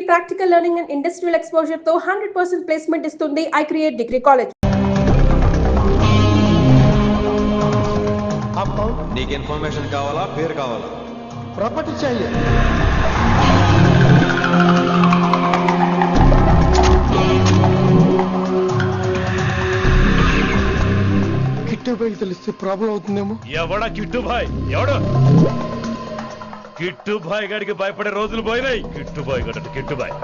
Practical learning and industrial exposure తో 100% placement ఇస్తుంది I create degree college. నీకు information కావాలా, పేరు కావాలా? प्रॉपर्टी चाहिए. కిట్టు భాయ్ తెలిస్తే ప్రాబ్లం అవుతుందేమో. ఎవడా కిట్టు భాయ్? ఎవడు కిట్టు భాయ్ గారికి భయపడే రోజులు పోయినాయి. కిట్టు భాయ్ గడు కిట్టు భాయ్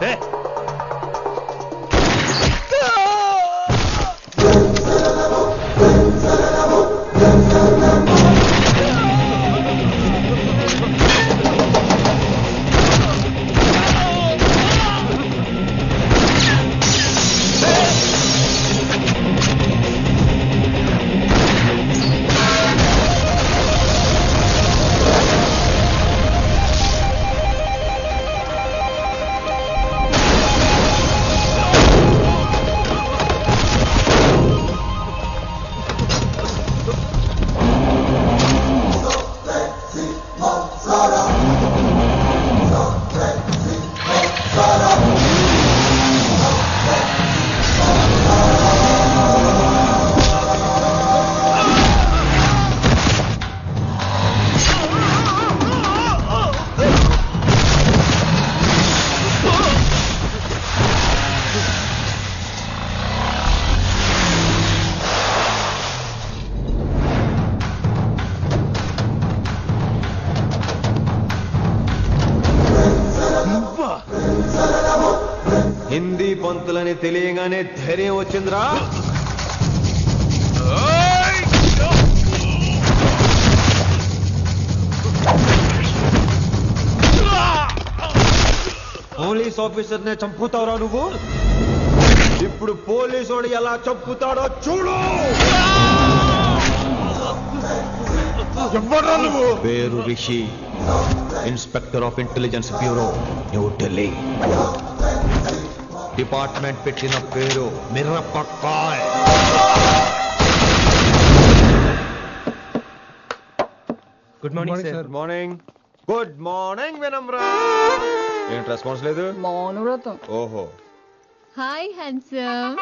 హిందీ పంతులని తెలియగానే ధైర్యం వచ్చిందిరా. పోలీస్ ఆఫీసర్ నే చంపుతావురా నువ్వు. ఇప్పుడు పోలీసోడు ఎలా చంపుతాడో చూడు. ఎవరా నువ్వు? పేరు Rishi, inspector of intelligence bureau, new Delhi. Department పెట్టిన పేరు మిర్రపక్కాయ్. Good morning sir. Good morning. Good morning Vinamra. ఏంటి రెస్పాన్స్ లేదు? మౌనవ్రతం. ఓహో. Hi handsome.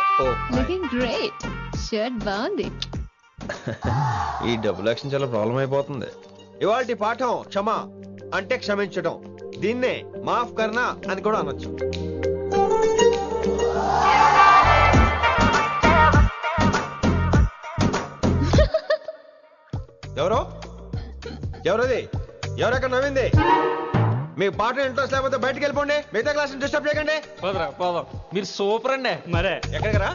Looking great. Shirt బాగుంది. ఈ డబుల్ యాక్షన్ చాలా ప్రాబ్లం అయిపోతుంది. ఇవాల్టి పాఠం క్షమ అంటే క్షమించడం. దీన్నే మాఫ్ కర్నా అని కూడా అనొచ్చు. ఎవరో ఎవరది? ఎవరెక్కడ నవ్వింది? మీకు పాట ఇంట్రెస్ట్ లేకపోతే బయటకు వెళ్ళిపోండి. మిగతా క్లాస్ డిస్టర్బ్ చేయకండి. పోదాం. మీరు సూపర్ అండి. మరే ఎక్కడికి రా?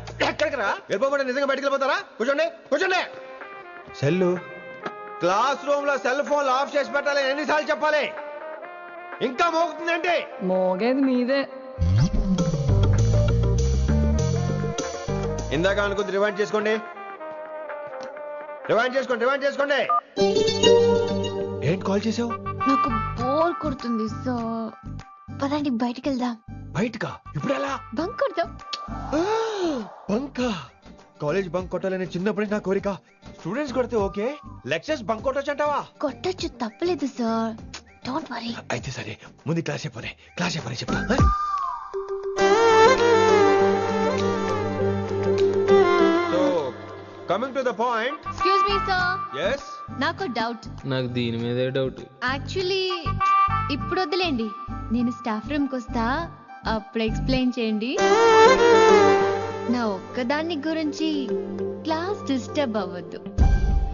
వెళ్ళిపోమంటే నిజంగా బయటకు వెళ్ళిపోతారా? కూర్చోండి. సెల్లు క్లాస్ రూమ్ లో సెల్ ఫోన్ ఆఫ్ చేసి పెట్టాలి. ఎన్నిసార్లు చెప్పాలి? ఇంకా మోగుతుందంటే మోగేది మీదే. ఇందాక అనుకుంది రివైండ్ చేసుకోండి. ఏంటి కాల్ చేసావు? నాకు బోర్ కొడుతుంది. సో పదండి బయటికి వెళ్దాం. బయటకా? ఇప్పుడు ఎలా? బంక్ కొడదాం. బంకా? కాలేజ్ బంక్ కొట్టాలని చిన్నప్పుడే నా కోరిక. స్టూడెంట్స్ కొడితే ఓకే, లెక్చర్స్ బంక్ కొట్టొచ్చు అంటావా? కొట్టచ్చు, తప్పలేదు సార్. Don't worry. అయితే సరే, ముందు క్లాస్ చెప్పని చెప్తా. So coming to the point. Excuse me sir. yes నాకు డౌట్. నాకు దీని మీదే డౌట్. యాక్చువల్లీ ఇప్పుడు వద్దులేండి, నేను స్టాఫ్ రూమ్కి వస్తా, అప్పుడు ఎక్స్ప్లెయిన్ చేయండి. నా ఒక్కదాన్ని గురించి క్లాస్ డిస్టర్బ్ అవ్వద్దు.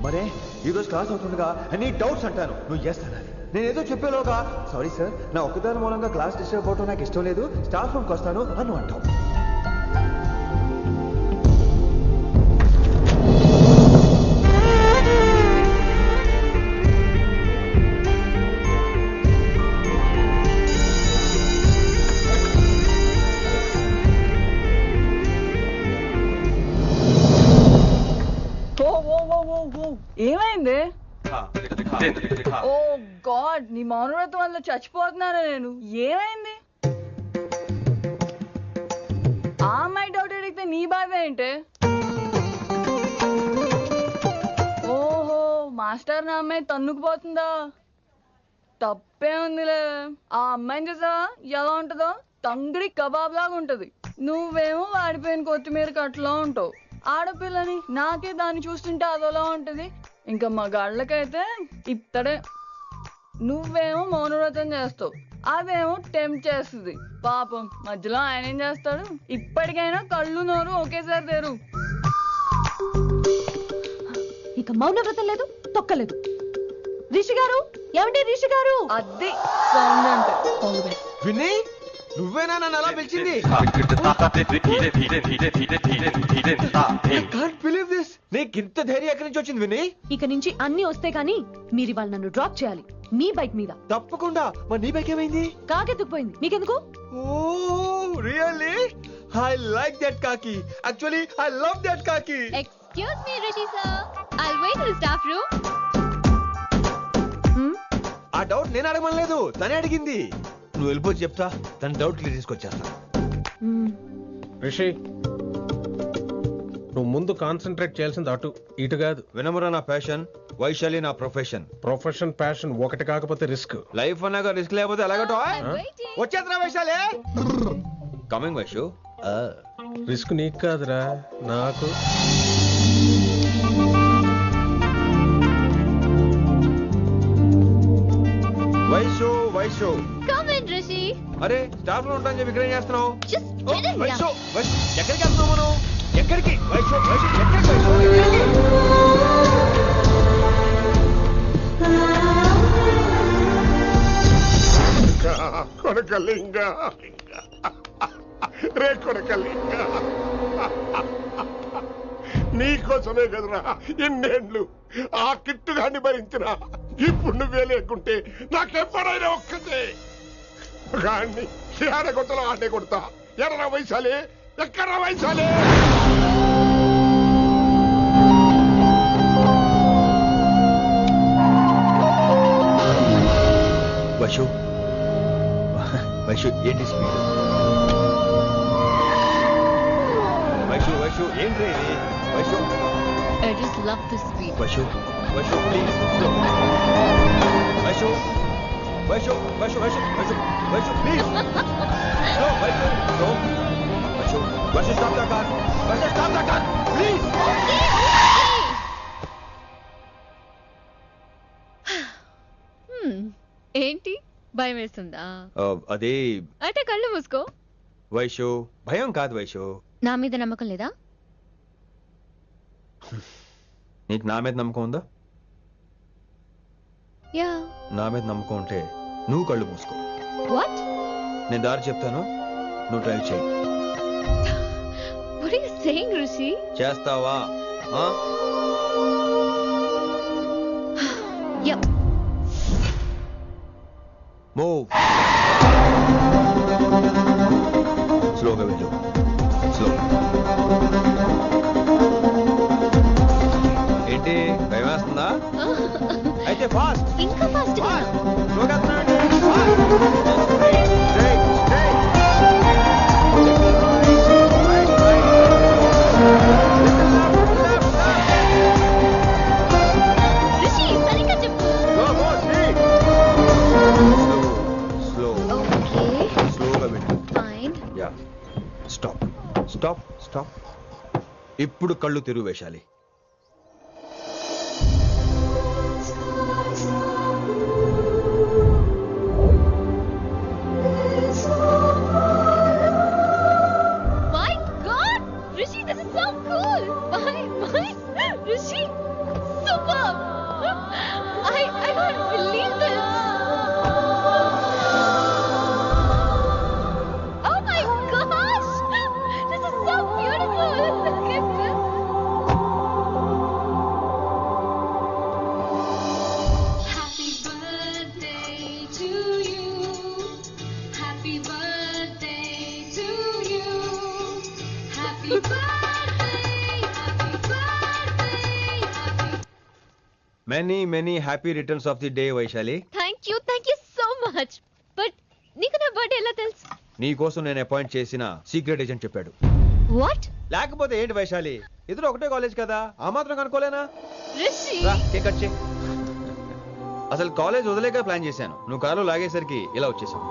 మరే ఈరోజు క్లాస్ అవుతుండగా ఎనీ డౌట్స్ అంటాను, నువ్వు ఎస్ అనాలి. నేను ఏదో చెప్పేలోగా సారీ సార్, నా ఒక్కదాని మూలంగా క్లాస్ డిస్టర్బ్ అవటం నాకు ఇష్టం లేదు, స్టాఫ్ రూమ్కి వస్తాను అని అంటావు. ఏమైంది? ఓ గాడ్, నీ మౌనవ్రతం వల్ల చచ్చిపోతున్నాను నేను. ఏమైంది? ఆ అమ్మాయి డౌట్ అడిగితే నీ బాధ ఏంటి? ఓహో, మాస్టర్ నా అమ్మాయి తన్నుకుపోతుందా? తప్పే ఉందిలే. ఆ అమ్మాయిని చూసా ఎలా ఉంటుందో? తంగిడి కబాబ్ లాగా ఉంటది. నువ్వేమో వాడిపోయిన కొత్తిమీర కట్లా ఉంటావు. ఆడపిల్లని నాకే దాన్ని చూస్తుంటే అదోలా ఉంటది. ఇంకా మగాళ్ళకైతే ఇత్తడే. నువ్వేమో మౌనవ్రతం చేస్తావు, అదేమో టెంప్ట్ చేస్తుంది. పాపం మధ్యలో ఆయన ఏం చేస్తాడు? ఇప్పటికైనా కళ్ళు నోరు ఒకేసారి తెరు. ఇక మౌనవ్రతం లేదు, తొక్కలేదు. రిషి గారు, ఏమండి రిషి గారు? అది సౌండ్ అంటే. విని నువ్వేనా నన్ను అలా పిలిచింది? నీకు ఇంత ధైర్యం ఎక్కడి నుంచి వచ్చింది విని? ఇక నుంచి అన్ని వస్తే కానీ మీరు ఇవాళ నన్ను డ్రాప్ చేయాలి మీ బైక్ మీద. తప్పకుండా. మరి నీ బైక్ ఏమైంది? కాకెత్తుకుపోయింది. మీకెందుకు? Oh really? I like that కాకి. యాక్చువల్లీ ఐ లవ్ దట్ కాకి. Excuse me Rishi sir, I'll wait in the staff room. ఆ డౌట్ నేను అడగమనలేదు, తనే అడిగింది. నువ్వు వెళ్ళిపోతే చెప్తా, తన డౌట్ క్లియర్ తీసుకొచ్చేస్తా. రిషి, నువ్వు ముందు కాన్సన్ట్రేట్ చేయాల్సింది అటు ఇటు కాదు. వినమ్ర నా ప్యాషన్, వైశాలి నా ప్రొఫెషన్. ప్రొఫెషన్ ప్యాషన్ ఒకటి కాకపోతే రిస్క్. లైఫ్ అన్నాక రిస్క్ లేకపోతే ఎలాగటో? వచ్చేద్రా వైశాలి. కమింగ్ వైషు. రిస్క్ నీకు కాదురా, నాకు. వైషు వైషు. Come in Rishi. అరే స్టాఫ్ లో ఉంటాను చెప్పి ఇక్కడ ఏం చేస్తున్నావు? Just get in. Vaishu Vaishu ఎక్కడికి వెళ్తున్నావు మనం? ఎక్కడికి వైషు వైషు ఎక్కడికి వైషు ఎక్కడికి? కొడకలింగ రే కొడకలింగ, నీకోసమే కదరా ఇన్నేళ్ళు ఆ కిట్టుగాన్ని భరించిన. ఇప్పుడు నువ్వే లేకుంటే నాకెప్పుడైనా ఒక్కతే గాన్ని ఆడగొట్టలో ఆడే కొడతా. ఎర్ర వైశాలి, ఎక్కడ వైశాలి? వైషు వైషు ఏంటి స్పీడ్? వైషు వైషు ఏంటి ఇది? Vaishu I just love the speed. Vaishu Vaishu please slow. Vaishu Vaishu Vaishu Vaishu Vaishu Vaishu please slow. Vaishu slow. Vaishu Vaishu stop the car. Vaishu stop the car please. ఏంటి భయం వేస్తుందా? అదే అయితే కళ్ళు మూసుకో. వైషు భయం కాదు వైషు. నా మీద నమ్మకం లేదా? నీకు నా మీద నమ్మకం ఉందా? యా. నా మీద నమ్మకం ఉంటే నువ్వు కళ్ళు మూసుకో. వాట్? నేను దారి చెప్తాను, నువ్వు డ్రైవ్ చేయి. What are you saying Rishi? చేస్తావా? యా. మూవ్. స్లోగా వెళ్ళు. స్లో. ఏంటి భయం వేస్తుందా? అయితే ఫాస్ట్. ఇంకా ఫాస్ట్ గా. స్లోగా వెళ్తున్నానండి. ఫాస్ట్. Straight straight. రిషి సరిగ్గా చెప్పు. స్లో. ఓకే. స్లోగా వెళ్ళు. Fine. Yeah. Stop stop stop. ఇప్పుడు కళ్ళు తెరువు Vaishali. My God, Rishi, this is so cool. My, Rishi, superb. I can't believe this. Oh my gosh, this is so beautiful. Look at this. Happy birthday to you. Happy birthday to you. Happy birthday, happy birthday, happy. Many many happy returns of the day Vaishali. Thank you so much. But నీకు నా birthday ఎలా తెలుసు? నీ కోసం నేను appoint చేసిన secret agent చెప్పాడు. What? లేకపోతే ఏంటి వైశాలి, ఇద్దరు ఒకటే కాలేజ్ కదా, ఆ మాత్రం కనుక్కోలేనా? Rishi. రా, కేక్ కట్ చేయి. అసలు కాలేజ్ వదిలేక ప్లాన్ చేశాను, నువ్వు కారు లాగేసరికి ఇలా వచ్చేసావు.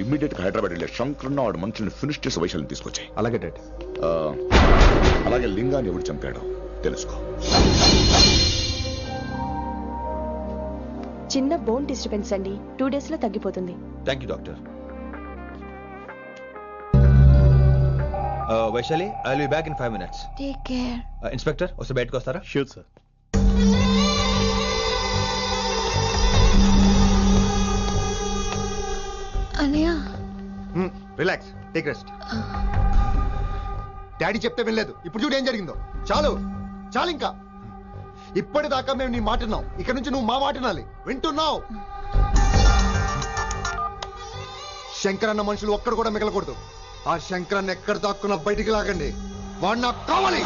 ఇమ్మీడియట్ గా హైదరాబాద్ వెళ్ళే శంకరన్న వాడు మనుషుల్ని ఫినిష్ చేసి వైశాలిని తీసుకొచ్చాయి. అలాగే డాడ్. అలాగే లింగాన్ని ఎవడు చంపాడో తెలుసుకో. చిన్న బోన్ డిస్టర్బెన్స్ అండి, 2 days లో తగ్గిపోతుంది. Thank you doctor. Vaishali, I will be back in 5 minutes. Take care. Inspector వస్తే బయటకు వస్తారా? Sure sir. అన్నయ్య రిలాక్స్, టేక్ రెస్ట్. డాడీ చెప్తే వినలేదు, ఇప్పుడు చూడు ఏం జరిగిందో. చాలు చాలు, ఇంకా ఇప్పటిదాకా మేము నీ మాట విన్నాం, ఇక నుంచి నువ్వు మా మాట వినాలి. వింటున్నావు? శంకరన్న మనుషులు ఒక్కడు కూడా మిగలకూడదు. ఆ శంకరన్న ఎక్కడ దాక్కున్నా బయటికి లాగండి, వాడు నాకు కావాలి.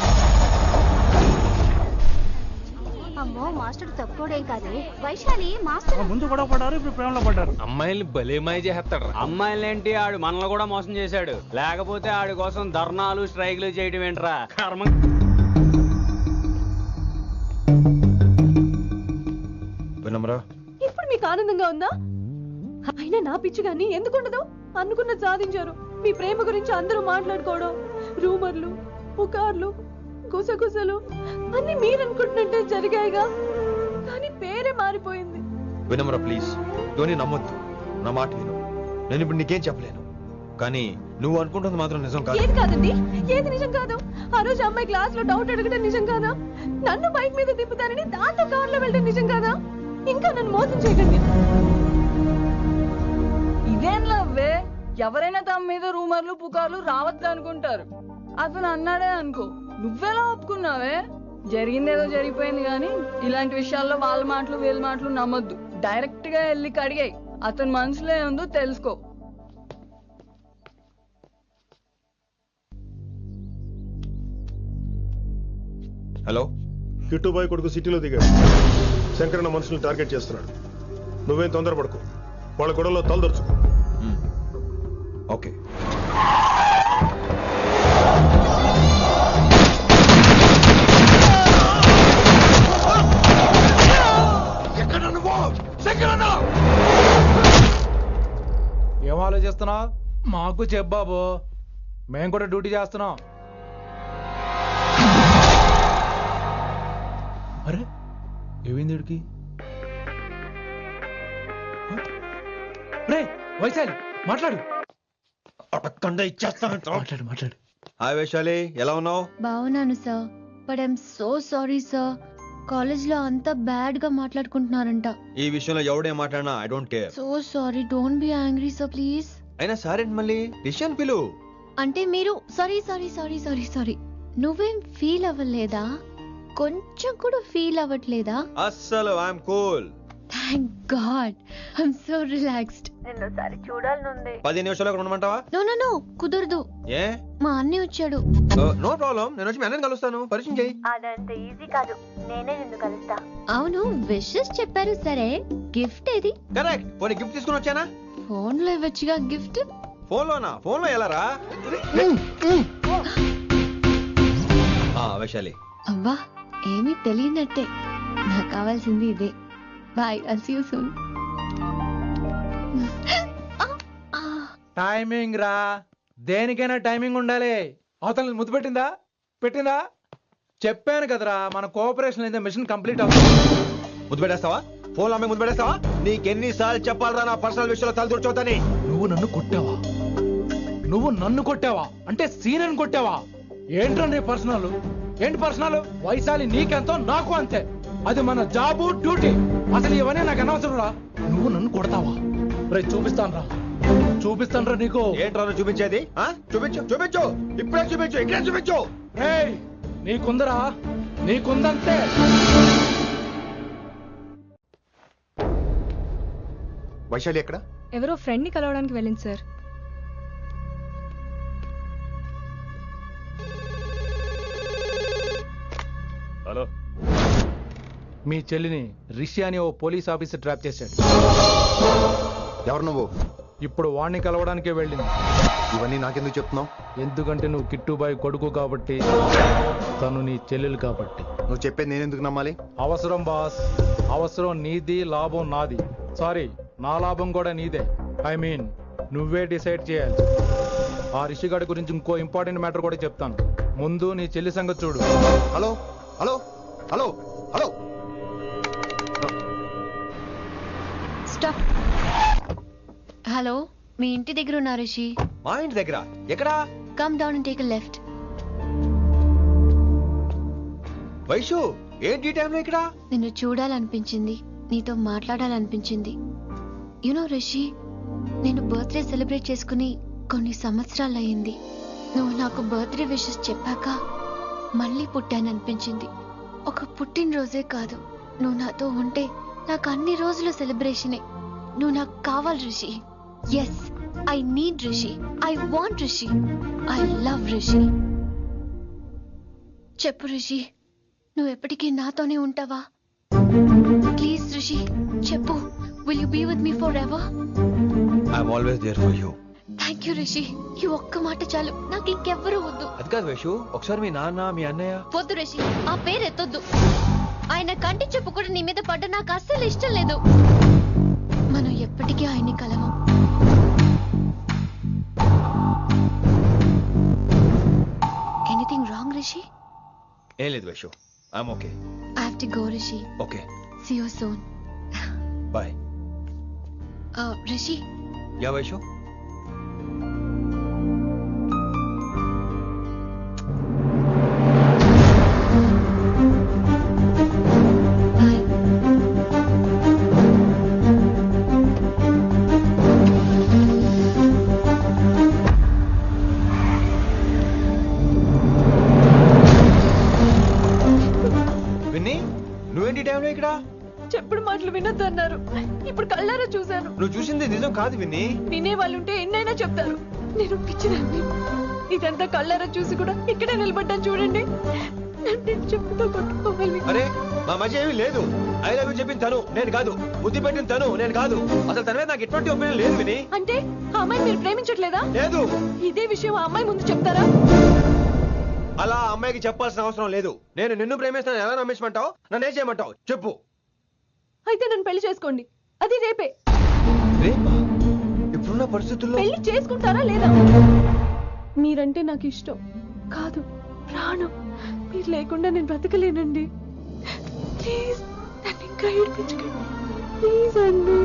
అమ్మో, మాస్టర్ తక్కువడేం కాదు. వైశాలి మాస్టర్ ముందు కూడా పడ్డారు, ఇప్పుడు ప్రేమలో పడ్డారు. అమ్మాయిల్ని భలే మాయ చేస్తాడు. అమ్మాయిలేంటి, ఆడు మనల్ని కూడా మోసం చేశాడు. లేకపోతే ఆడి కోసం ధర్నాలు స్ట్రైక్లు చేయడం ఏంట్రా కర్మ. వినమ్రా, ఇప్పుడు మీకు ఆనందంగా ఉందా? అయినా నా పిచ్చి గాని ఎందుకుండదు? అనుకున్న సాధించారు. మీ ప్రేమ గురించి అందరూ మాట్లాడుకోవడం, రూమర్లు, పుకార్లు, గుసగుసలు అన్ని మీరు అనుకుంటున్నట్టే జరిగాయిగా, కానీ పేరే మారిపోయింది. వినమ్రా ప్లీజ్, ధోని నమ్మొద్దు, నా మాట విను. నేను ఇప్పుడు నీకేం చెప్పలేను, కానీ నువ్వు అనుకుంటుంది మాత్రం నిజం కాదు. ఏది కాదండి, ఏది నిజం కాదు? ఆ రోజు అమ్మాయి క్లాస్ లో డౌట్ అడగడం నిజం కాదా? నన్ను బైక్ మీద తిప్పుతారని దాంతో కార్ లో వెళ్ళడం నిజం కాదా? ఇంకా నన్ను మోసం చేయకండి. ఇదేం లవ్వే? ఎవరైనా తమ మీద రూమర్లు పుకార్లు రావద్దు అనుకుంటారు. అతను అన్నాడే అనుకో, నువ్వెలా ఒప్పుకున్నావే? జరిగిందేదో జరిగిపోయింది కానీ ఇలాంటి విషయాల్లో వాళ్ళ మాటలు వీళ్ళ మాటలు నమ్మొద్దు. డైరెక్ట్ గా వెళ్ళి కడిగాయి, అతని మనసులో ఏముందో తెలుసుకో. హలో, కిట్టుబాయ్ కొడుకు సిటీలో దిగాడు. శంకరన్న మనుషుల్ని టార్గెట్ చేస్తున్నాడు. నువ్వేం తొందరపడకు, వాళ్ళ గొడవలో తలదొరుచుకో. ఓకే. ఏం ఆలోచిస్తున్నావు? మాకు చెప్పాబు, మేము కూడా డ్యూటీ చేస్తున్నాం. అరే ఏమైంది వీడికి? రే వైశాలి, మాట్లాడు. మాట్లాడు మాట్లాడు. హాయ్ వైశాలి, ఎలా ఉన్నావు? బాగున్నాను sir, but I'm so sorry sir. College లో అంతా బ్యాడ్ గా మాట్లాడుకుంటున్నారంట. ఈ విషయంలో ఎవడే మాట్లాడినా I don't care. So sorry, don't be angry sir please. అయినా సారేంటి మళ్ళీ? డిసిషన్ పిలు. అంటే మీరు sorry sorry sorry sorry sorry నువ్వేం ఫీల్ అవ్వలేదా? కొంచెం కూడా ఫీల్ అవ్వట్లేదా? అస్సలు I'm cool. Thank God, I'm so relaxed. నిన్నోసారి చూడాలనుంది. 10 నిమిషాలు అక్కడ ఉండమంటావా? నో నో నో, కుదరదు. ఏ? మా అన్నయ్య వచ్చాడు. నో ప్రాబ్లం, నేను వచ్చి మీ అన్నని కలుస్తాను. పరిచయం చేయి. అదంత ఈజీ కాదు, నేనే నిన్ను కలుస్తా. అవును, విషెస్ చెప్పారు సరే, గిఫ్ట్ ఏది? కరెక్ట్, పోనీ గిఫ్ట్ తీసుకుని వచ్చానా? ఫోన్ లో ఇవ్వచ్చుగా గిఫ్ట్. ఫోన్ లోనా? ఫోన్ లో ఎలా రా? వైశాలి. అబ్బా, ఏమీ తెలియనట్టే. నాకు కావాల్సింది ఇదే. Bye, I'll see you soon. Timing రా, దేనికైనా టైమింగ్ ఉండాలి. అవతల ముద్దు పెట్టిందా? పెట్టిందా? చెప్పాను కదరా, మన కోఆపరేషన్ అయితే మిషన్ కంప్లీట్ అవుతుంది. ముద్దు పెట్టేస్తావా? ఫోన్ లో అమ్మాయి ముద్దు పెట్టేస్తావా? నీకెన్నిసార్లు చెప్పాలరా నా పర్సనల్ విషయంలో తల దూర్చవుతాని? నువ్వు నన్ను కొట్టావా? నువ్వు నన్ను కొట్టావా? అంటే సీనియర్ కొట్టావా? ఏంట్రా నీ పర్సనల్? ఏంటి పర్సనల్? వైశాలి నీకెంతో నాకు అంతే, అది మన జాబు డ్యూటీ. అసలు ఇవన్నీ నాకు అనవసరం రా. నువ్వు నన్ను కొడతావా? రే చూపిస్తాను రా, చూపిస్తాను రా నీకు. ఏంట్రా చూపించేది? చూపించు చూపించు, ఇప్పుడే చూపించు, ఇక్కడే చూపించు. రేయ్, నీకుందరా? నీకుందంతే. వైశాలి ఎక్కడ? ఎవరో ఫ్రెండ్ ని కలవడానికి వెళ్ళింది సార్. హలో, మీ చెల్లిని రిషి అని ఓ పోలీస్ ఆఫీసర్ ట్రాప్ చేశాడు. ఎవరు నువ్వు? ఇప్పుడు వాణ్ణి కలవడానికే వెళ్ళింది. ఇవన్నీ నాకెందుకు చెప్తున్నావు? ఎందుకంటే నువ్వు కిట్టుబాయ్ కొడుకు కాబట్టి, తను నీ చెల్లెలు కాబట్టి. నువ్వు చెప్పేది నేనెందుకు నమ్మాలి? అవసరం బాస్, అవసరం నీది, లాభం నాది. సారీ, నా లాభం కూడా నీదే. ఐ మీన్ నువ్వే డిసైడ్ చేయాలి. ఆ రిషిగాడి గురించి ఇంకో ఇంపార్టెంట్ మ్యాటర్ కూడా చెప్తాను. ముందు నీ చెల్లి సంగతి చూడు. Hello hello hello hello stop. Hello, మీ ఇంటి దగ్గర ఉన్నా రిషి? మా ఇంటి దగ్గర ఎక్కడా? Come down and take a left. Vaishu ఏంటి టైంలో ఇక్కడ? నిన్ను చూడాలనిపించింది, నీతో మాట్లాడాలనిపించింది. యునో రిషి, నేను బర్త్డే సెలబ్రేట్ చేసుకుని కొన్ని సంవత్సరాలయ్యింది. నువ్వు నాకు బర్త్డే విషెస్ చెప్పాక మళ్ళీ పుట్టాననిపించింది. ఒక పుట్టినరోజే కాదు, నువ్వు నాతో ఉంటే నాకు అన్ని రోజుల సెలబ్రేషనే. నువ్వు నాకు కావాలి Rishi. Yes, I need Rishi. I want Rishi. I love Rishi. చెప్పు రిషి, నువ్వు ఎప్పటికీ నాతోనే ఉంటావా? ప్లీజ్ రిషి చెప్పు. Will you be with me forever? I'm always there for you. Thank you Rishi. ఈ ఒక్క మాట చాలు, నాకు ఇంకెవ్వరూ వద్దు. అది కాదు వైషు, ఒకసారి మీ నాన్న మీ అన్నయ్య. వద్దు రిషి, ఆ పేరు ఎత్తొద్దు. ఆయన కంటి చెప్పు కూడా నీ మీద పడ్డ నాకు అస్సలు ఇష్టం లేదు. మనం ఎప్పటికీ ఆయన్ని కలవం. Anything wrong Rishi? ఏం లేదు Vaishu, I'm okay. I have to go Rishi. Okay, see you soon. Bye. Rishi. Yeah Vaishu. Vinni, నువ్వేంటి టైంలో ఇక్కడ? చెప్పుడు మాటలు వినొద్దు అన్నారు, ఇప్పుడు కళ్ళారా చూశాను. నువ్వు చూసింది నిజం కాదు విన్నీ. వినే వాళ్ళుంటే ఎన్నైనా చెప్తారు. నేను పిచ్చిదాన్ని. ఇదంతా కళ్ళారా చూసి కూడా ఇక్కడే నిలబడ్డాను చూడండి. నన్ను చెప్పుతో కొట్టుకోవాలి. అరే మా మధ్య ఏమీ లేదు. ఐ లవ్ యూ చెప్పింది తను, నేను కాదు. బుద్ధి పెట్టిన తను, నేను కాదు. అసలు తన మీద నాకు ఎటువంటి ఒపీనియన్ లేదు విని. అంటే ఆ అమ్మాయి మీరు ప్రేమించట్లేదా? లేదు. ఇదే విషయం ఆ అమ్మాయి ముందు చెప్తారా? అలా ఆ అమ్మాయికి చెప్పాల్సిన అవసరం లేదు. నేను నిన్ను ప్రేమిస్తాను ఎలా నమ్మించమంటావు? నన్ను ఏం చేయమంటావు చెప్పు. అయితే నన్ను పెళ్లి చేసుకోండి, అది రేపే. రేపా? ఇప్పుడున్న పరిస్థితుల్లో పెళ్లి చేసుకుంటారా లేదా? మీరంటే నాకు ఇష్టం కాదు, ప్రాణం. మీరు లేకుండా నేను బ్రతకలేనండి. ప్లీజ్ నన్ను ఇంకా ఏడిపించకండి. ప్లీజ్ అండి.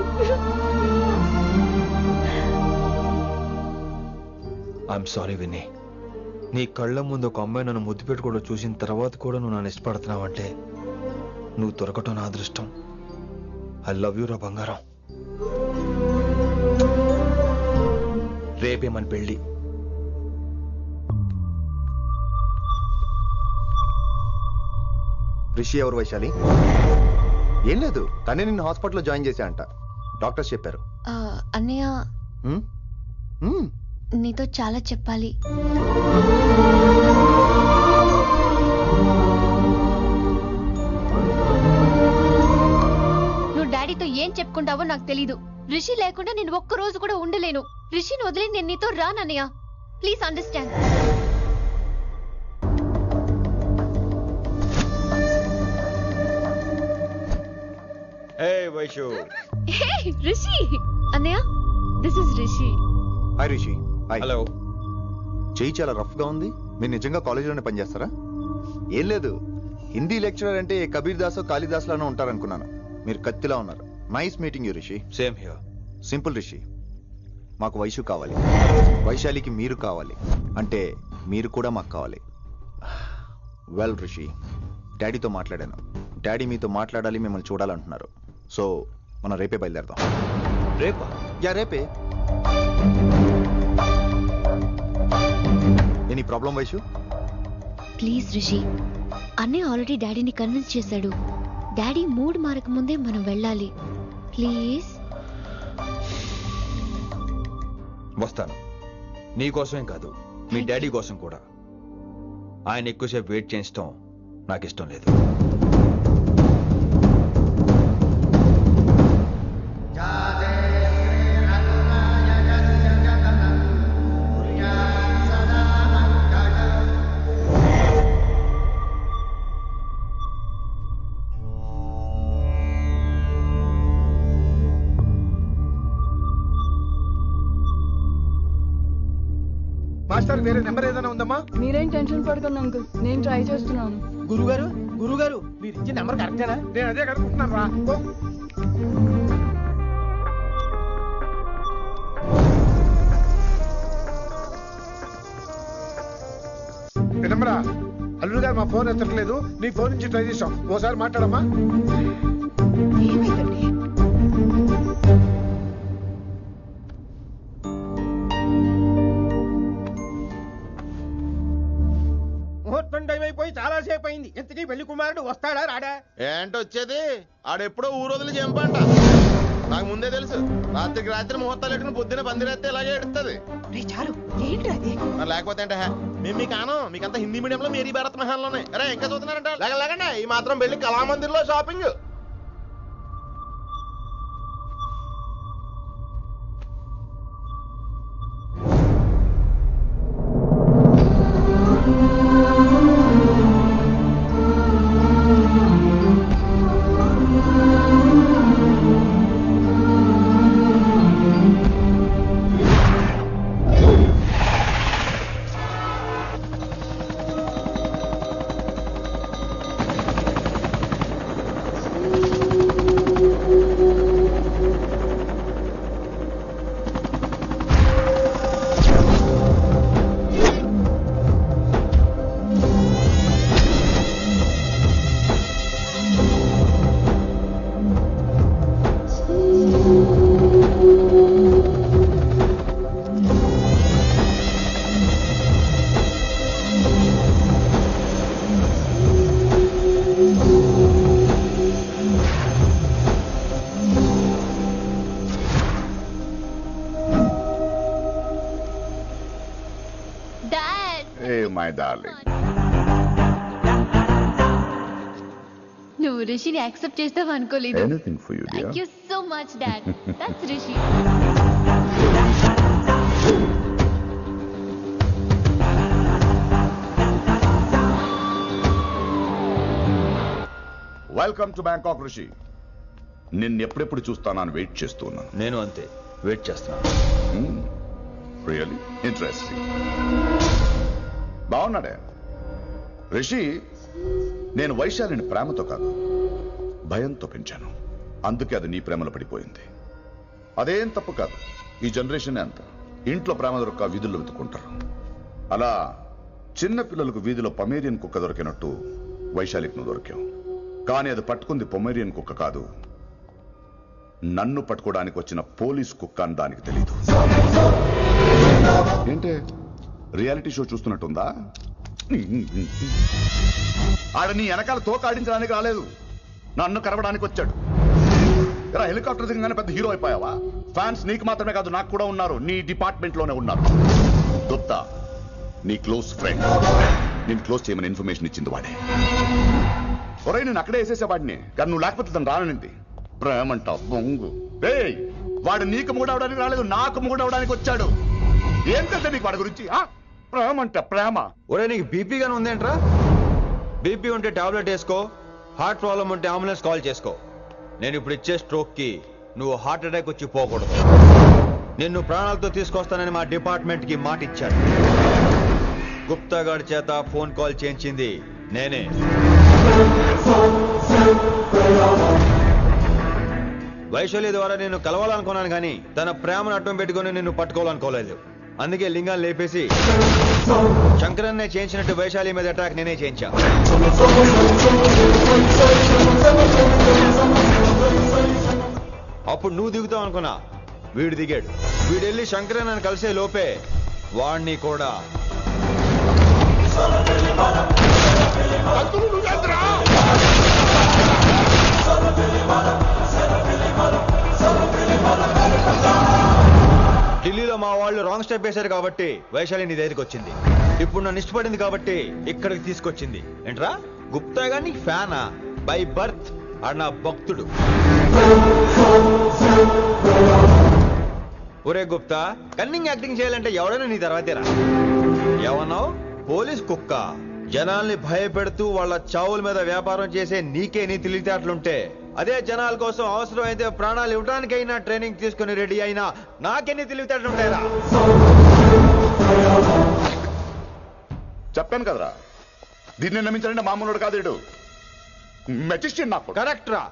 I'm sorry Vinni. నీ కళ్ళ ముందు ఒక అమ్మాయి నన్ను ముద్దు పెట్టుకోవడం చూసిన తర్వాత కూడా నువ్వు నన్ను ఇష్టపడుతున్నావంటే నువ్వు దొరకటం నా అదృష్టం. ఐ లవ్ యూ రా బంగారం. రేపే మన పెళ్ళి. రిషి ఎవరు వైశాలి? ఏం లేదు, తనే నిన్ను హాస్పిటల్లో జాయిన్ చేశా అంట, డాక్టర్స్ చెప్పారు. అన్నయ్య, నీతో చాలా చెప్పాలి. నువ్వు డాడీతో ఏం చెప్పుకుంటావో నాకు తెలీదు. రిషి లేకుండా నేను ఒక్క రోజు కూడా ఉండలేను. రిషిని వదిలి నేను నీతో రానన్నయ్య. Please understand. Vaishu. Hey Rishi. అన్నయ్య, this is Rishi. Hi Rishi. Hello. చెయ్యి చాలా రఫ్ గా ఉంది. మీరు నిజంగా కాలేజీలోనే పనిచేస్తారా? ఏం లేదు, హిందీ లెక్చరర్ అంటే కబీర్ దాస్ కాళిదాస్ లానో ఉంటారనుకున్నాను. మీరు కత్తిలా ఉన్నారు. Nice meeting you Rishi. Same here. Simple Rishi, మాకు వైషు కావాలి, వైశాలికి మీరు కావాలి, అంటే మీరు కూడా మాకు కావాలి. వెల్ రిషి, డాడీతో మాట్లాడాను. డాడీ మీతో మాట్లాడాలి, మిమ్మల్ని చూడాలంటున్నారు. సో మనం రేపే బయలుదేరదాం. రేపా? యా రేపే. Any problem Vaishu? Please Rishi, అన్నయ్య ఆల్రెడీ డాడీని కన్విన్స్ చేశాడు. డాడీ మూడ్ మారక ముందే మనం వెళ్ళాలి. ప్లీజ్. వస్తాను. నీ కోసమేం కాదు, మీ డాడీ కోసం కూడా. ఆయన ఎక్కువసేపు వెయిట్ చేయించడం నాకు ఇష్టం లేదు. మాస్టర్ వేరే నెంబర్ ఏదైనా ఉందమ్మా? మీరేం టెన్షన్ పడకండి అంకుల్, నేను ట్రై చేస్తున్నాను. గురుగారు గురుగారు మీరు ఇచ్చే నెంబర్ కరెక్టేనా? నేను అదే కనుక్కుంటున్నాను రా. వినమ్రా, అల్లుడు గారు మా ఫోన్ ఎత్తట్లేదు, నీ ఫోన్ నుంచి ట్రై చేసాం, ఓసారి మాట్లాడమ్మా. ఏమైందండి? ముహూర్తం టైం అయిపోయి చాలా సేపు అయింది. ఇంతకీ పెళ్లి కుమారుడు వస్తాడా రాడా? ఏంటి వచ్చేది? ఆడెప్పుడో ఊరోజులు చెంపంట. నాకు ముందే తెలుసు. రాత్రికి రాత్రి ముహూర్తాలు ఎట్టుకుని పొద్దున పందిరేస్తే ఇలాగే ఎడుతుంది. మరి లేకపోతే అంటే మేము మీకు ఆనం, మీకంతా హిందీ మీడియంలో మేరీ భారత్ మహల్లోనే. అరే ఇంకా చూస్తున్నారంట. లేకండి ఈ మాత్రం పెళ్లి కళామందిర్లో షాపింగ్. My darling. నువ్వు రిషిని యాక్సెప్ట్ చేస్తావు అనుకోలేదు. Anything for you, dear. Thank you so much, Dad. That's Rishi. Welcome to Bangkok Rishi. నిన్ను ఎప్పుడెప్పుడు చూస్తానని వెయిట్ చేస్తూ ఉన్నాను. నేను అంతే వెయిట్ చేస్తున్నాను. Really interesting. బాగున్నాడే రిషి. నేను వైశాలిని ప్రేమతో కాదు భయంతో పెంచాను. అందుకే అది నీ ప్రేమలో పడిపోయింది. అదేం తప్పు కాదు. ఈ జనరేషన్ అంత ఇంట్లో ప్రేమ దొరక్క వీధుల్లో వెతుకుంటారు. అలా చిన్న పిల్లలకు వీధిలో పొమేరియన్ కుక్క దొరికినట్టు వైశాలికి నువ్వు దొరికావు. కానీ అది పట్టుకుంది పొమేరియన్ కుక్క కాదు, నన్ను పట్టుకోవడానికి వచ్చిన పోలీస్ కుక్క అని దానికి తెలీదు. ఏంటే రియాలిటీ షో చూస్తున్నట్టుందా? ఆడ నీ వెనకాల తోకాడించడానికి రాలేదు, నన్ను కరవడానికి వచ్చాడు. ఇలా హెలికాప్టర్ దిగగానే పెద్ద హీరో అయిపోయావా? ఫ్యాన్స్ నీకు మాత్రమే కాదు నాకు కూడా ఉన్నారు. నీ డిపార్ట్మెంట్ లోనే ఉన్నారు. గుప్తా నీ క్లోజ్ ఫ్రెండ్. నేను క్లోజ్ చేయమని ఇన్ఫర్మేషన్ ఇచ్చింది వాడే. ఒరే నేను అక్కడే వేసేసేవాడిని, కానీ నువ్వు లేకపోతే తను రానండి. ప్రేమంట బొంగు. వాడు నీకు మూడవడానికి రాలేదు, నాకు మూడవడానికి వచ్చాడు. ఏం తెలుసా నీకు వాడి గురించి? ప్రేమంట ప్రేమ. ఒరే నీకు బీపీ గానీ ఉందేంట్రా? బీపీ ఉంటే టాబ్లెట్ వేసుకో, హార్ట్ ప్రాబ్లం ఉంటే అంబులెన్స్ కాల్ చేసుకో. నేను ఇప్పుడు ఇచ్చే స్ట్రోక్ కి నువ్వు హార్ట్ అటాక్ వచ్చి పోకూడదు. నిన్ను ప్రాణాలతో తీసుకొస్తానని మా డిపార్ట్మెంట్ కి మాట ఇచ్చాడు. గుప్తా గారి చేత ఫోన్ కాల్ చేయించింది నేనే. వైశాలి ద్వారా నేను కలవాలనుకున్నాను కానీ తన ప్రేమను అడ్డం పెట్టుకుని నిన్ను పట్టుకోవాలనుకోలేదు. అందుకే లింగాన్ని లేపేసి శంకరన్నే చేయించినట్టు వైశాలి మీద అటాక్ నేనే చేయించా. అప్పుడు నువ్వు దిగుతావు అనుకున్నా, వీడు దిగాడు. వీడెళ్ళి శంకరన్నని కలిసే లోపే వాణ్ణి కూడా ఢిల్లీలో మా వాళ్ళు రాంగ్ స్టెప్ వేశారు కాబట్టి వైశాలి నీ దగ్గరికి వచ్చింది. ఇప్పుడు నన్ను ఇష్టపడింది కాబట్టి ఇక్కడికి తీసుకొచ్చింది. ఏంట్రా గుప్తా గాని ఫ్యానా? బై బర్త్ ఆడు నా భక్తుడు. ఒరే గుప్తా, కన్నింగ్ యాక్టింగ్ చేయాలంటే ఎవడైనా నీ తర్వాతేరా. ఏమన్నావు? పోలీస్ కుక్క. జనాల్ని భయపెడుతూ వాళ్ళ చావుల మీద వ్యాపారం చేసే నీకే నీ తెలివితేటలుంటే అదే జనాల కోసం అవసరమైతే ప్రాణాలు ఇవ్వడానికైనా ట్రైనింగ్ తీసుకుని రెడీ అయినా నాకెన్ని తెలివితేటలుంటాయిరా? చెప్పాను కదరా, దీన్ని నమ్మించాలంటే మామూలుడు కాదు వీడు. మెజిస్ట్రియన్ నాకు. కరెక్ట్ రా.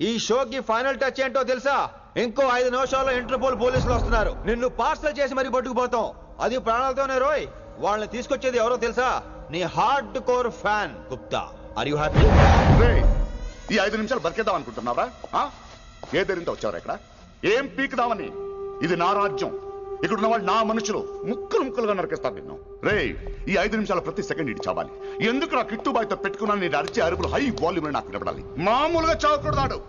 ఈ షోకి ఫైనల్ టచ్ ఏంటో తెలుసా? ఇంకో 5 నిమిషాల్లో ఇంటర్పోల్ పోలీసులు వస్తున్నారు. నిన్ను పార్సల్ చేసి మరీ పట్టుకుపోతాం, అది ప్రాణాలతోనే రోయ్. వాళ్ళని తీసుకొచ్చేది ఎవరో తెలుసా? నీ hardcore fan Gupta. Are you happy? ఈ 5 నిమిషాలు బతికేద్దాం అనుకుంటున్నావా? ఏ ధైర్యంతో వచ్చారా ఇక్కడ? ఏం పీకుదామని? ఇది నా రాజ్యం, ఇక్కడున్న వాళ్ళు నా మనుషులు. ముక్కలు ముక్కలుగా నరికేస్తారు నిన్ను. ఈ 5 నిమిషాలు ప్రతి సెకండ్ ఇటు చావాలి. ఎందుకు నా కిట్టుబాయ్తో పెట్టుకున్నాను? నేను అరిచే అరుపులు హై వాల్యూమ్ నాకు నిలబడాలి. మామూలుగా చావకూడదాడు.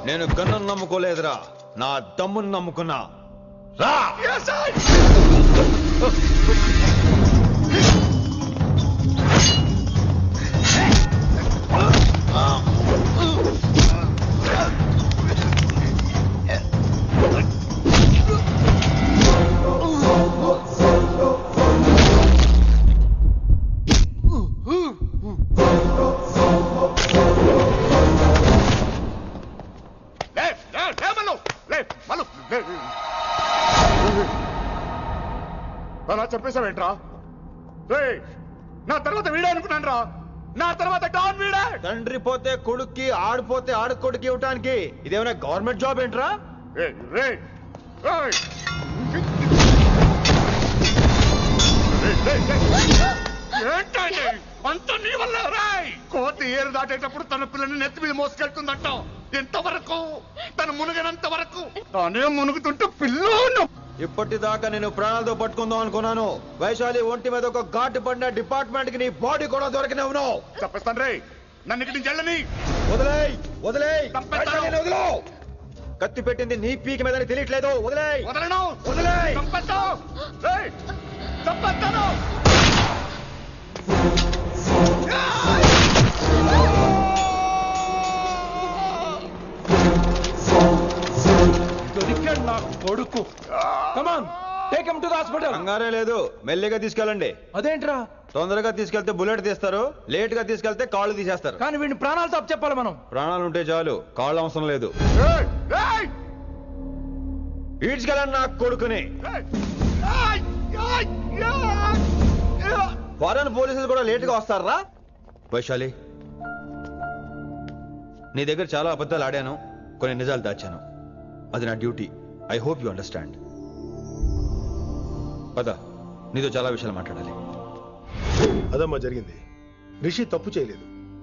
నేను గన్నును నమ్ముకోలేదురా, నా దమ్మును నమ్ముకున్నా. రా! అలా చెప్పేశావేంట్రా? నా తర్వాత వీడే అనుకున్నాను రా. నా తర్వాత డాన్ వీడే. తండ్రి పోతే కొడుక్కి, ఆడిపోతే ఆడకొడుకు ఇవ్వటానికి ఇదేమైనా గవర్నమెంట్ జాబ్ ఏంట్రా? ఏంటండి అంత నీ వల్ల? కోతి ఏరు దాటేటప్పుడు తన పిల్లని నెత్తి మీద మోసుకెళ్తుందంట. ఎంతవరకు? తను మునిగినంత వరకు. తానే మునుగుతుంటే పిల్లను. ఇప్పటిదాకా నేను ప్రాణాలతో పట్టుకుందాం అనుకున్నాను. వైశాలి ఒంటి మీద ఒక ఘాటు పడిన డిపార్ట్మెంట్ కి నీ బాడీ కూడా దొరికినవును. చెప్పేస్తాను రే, నన్ను ఇక్కడి నుంచి వెళ్ళని. వదిలేయ్ వదిలేయ్, వదిలో. కత్తి పెట్టింది నీ పీకి మీద తెలియట్లేదు. వదిలేయ్. వదలను. వదిలేయ్. చంపేస్తాను. దొరికాడు నా కొడుకు. Come on, take him to the hospital. కంగారే లేదు, మెల్లిగా తీసుకెళ్ళండి. అదేంట్రా? తొందరగా తీసుకెళ్తే బుల్లెట్ తీస్తారు, లేట్ గా తీసుకెళ్తే కాళ్ళు తీసేస్తారు. కానీ వీడిని ప్రాణాలతో చెప్పాలి మనం. ప్రాణాలు ఉంటే చాలు, కాళ్ళు అవసరం లేదు. ఈడ్చుకెళ్ళండి నా కొడుకుని. ఫారెన్ పోలీసులు కూడా లేట్ గా వస్తారా? వైశాలి, నీ దగ్గర చాలా అబద్ధాలు ఆడాను, కొన్ని నిజాలు దాచాను. అది నా duty. I hope you understand. పద, నీతో చాలా విషయాలు మాట్లాడాలి. అదమ్మా జరిగింది. రిషి తప్పు చేయలేదు.